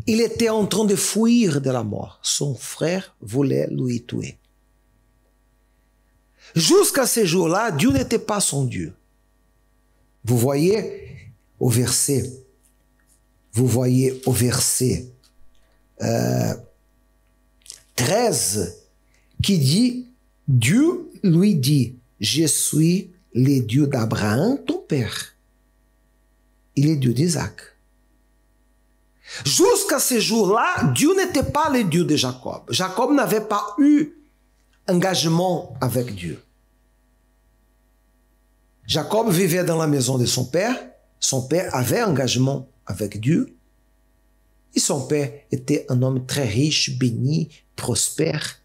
Il était en train de fuir de la mort. Son frère voulait lui tuer. Jusqu'à ce jour-là, Dieu n'était pas son Dieu. Vous voyez au verset 13 qui dit, Dieu lui dit, je suis le Dieu d'Abraham, ton père. Il est Dieu d'Isaac. Jusqu'à ce jour-là, Dieu n'était pas le Dieu de Jacob. Jacob n'avait pas eu engagement avec Dieu. Jacob vivait dans la maison de son père. Son père avait engagement avec Dieu. Et son père était un homme très riche, béni, prospère.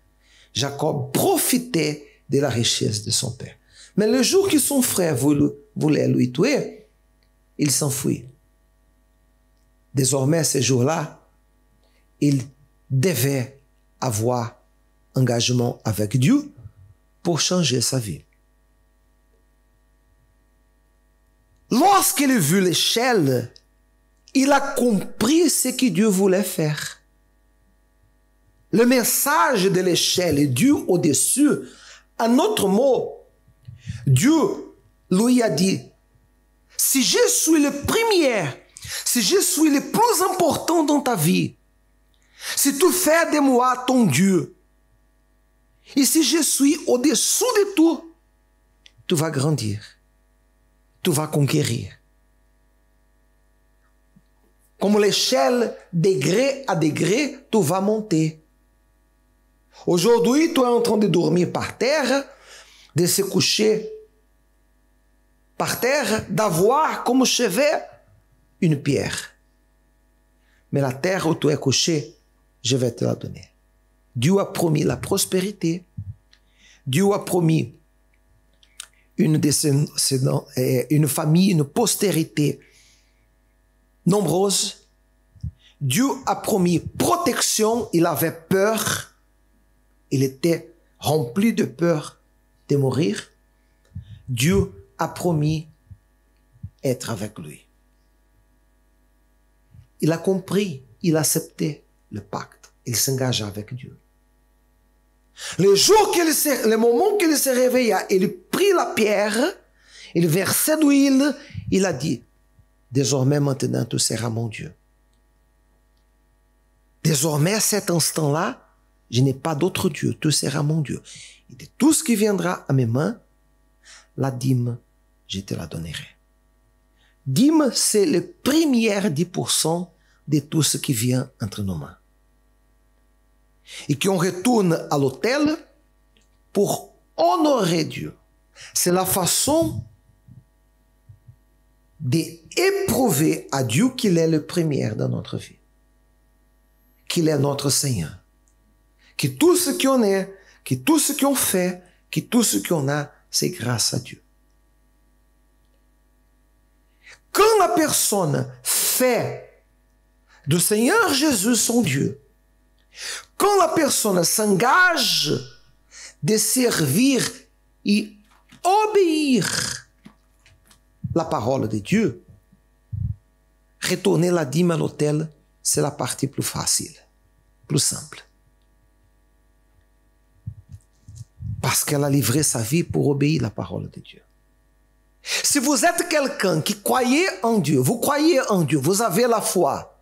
Jacob profitait de la richesse de son père. Mais le jour que son frère voulait lui tuer, il s'enfuit. Désormais, ce jour-là, il devait avoir engagement avec Dieu pour changer sa vie. Lorsqu'il vit l'échelle, il a compris ce que Dieu voulait faire. Le message de l'échelle est Dieu au-dessus. En autre mot, Dieu lui a dit, si je suis le premier, si je suis le plus important dans ta vie, si tu fais de moi ton Dieu, et si je suis au-dessous de tout, tu vas grandir, tu vas conquérir. Comme l'échelle, degré à degré, tu vas monter. Aujourd'hui, tu es en train de dormir par terre, de se coucher par terre, d'avoir comme chevet une pierre. Mais la terre où tu es couché, je vais te la donner. Dieu a promis la prospérité. Dieu a promis une famille, une postérité nombreuse. Dieu a promis protection. Il avait peur. Il était rempli de peur de mourir. Dieu a promis être avec lui. Il a compris, il a accepté le pacte. Il s'engagea avec Dieu. Le moment qu'il se réveilla, il prit la pierre, il versait d'huile, il a dit, désormais maintenant tu seras mon Dieu. Désormais à cet instant-là, je n'ai pas d'autre Dieu, tu seras mon Dieu. Et de tout ce qui viendra à mes mains, la dîme, je te la donnerai. Dîme, c'est le premier 10% de tout ce qui vient entre nos mains. Et qu'on retourne à l'autel pour honorer Dieu. C'est la façon d'éprouver à Dieu qu'il est le premier dans notre vie. Qu'il est notre Seigneur. Que tout ce qu'on est, que tout ce qu'on fait, que tout ce qu'on a, c'est grâce à Dieu. Quand la personne fait du Seigneur Jésus son Dieu, quand la personne s'engage de servir et obéir la parole de Dieu, retourner la dîme à l'autel, c'est la partie plus facile, plus simple. Parce qu'elle a livré sa vie pour obéir la parole de Dieu. Si vous êtes quelqu'un qui croyez en Dieu, vous avez la foi,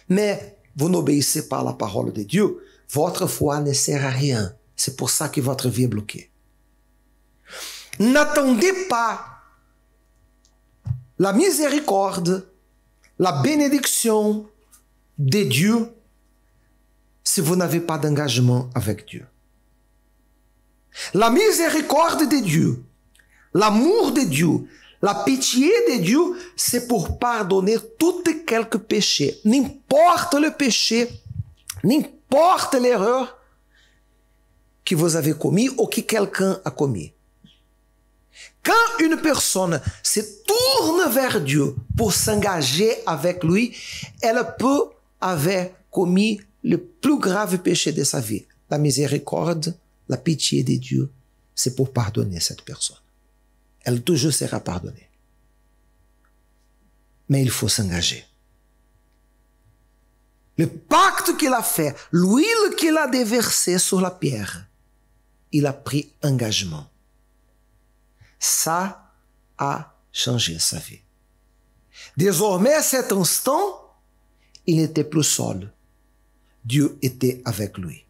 mais vous n'obéissez pas à la parole de Dieu, votre foi ne sert à rien. C'est pour ça que votre vie est bloquée. N'attendez pas la miséricorde, la bénédiction de Dieu si vous n'avez pas d'engagement avec Dieu. La miséricorde de Dieu, l'amour de Dieu, la pitié de Dieu, c'est pour pardonner tout et quelque péché. N'importe le péché, n'importe l'erreur que vous avez commis ou que quelqu'un a commis. Quand une personne se tourne vers Dieu pour s'engager avec lui, elle peut avoir commis le plus grave péché de sa vie. La miséricorde, la pitié de Dieu, c'est pour pardonner cette personne. Elle toujours sera pardonnée. Mais il faut s'engager. Le pacte qu'il a fait, l'huile qu'il a déversée sur la pierre, il a pris engagement. Ça a changé sa vie. Désormais, à cet instant, il n'était plus seul. Dieu était avec lui.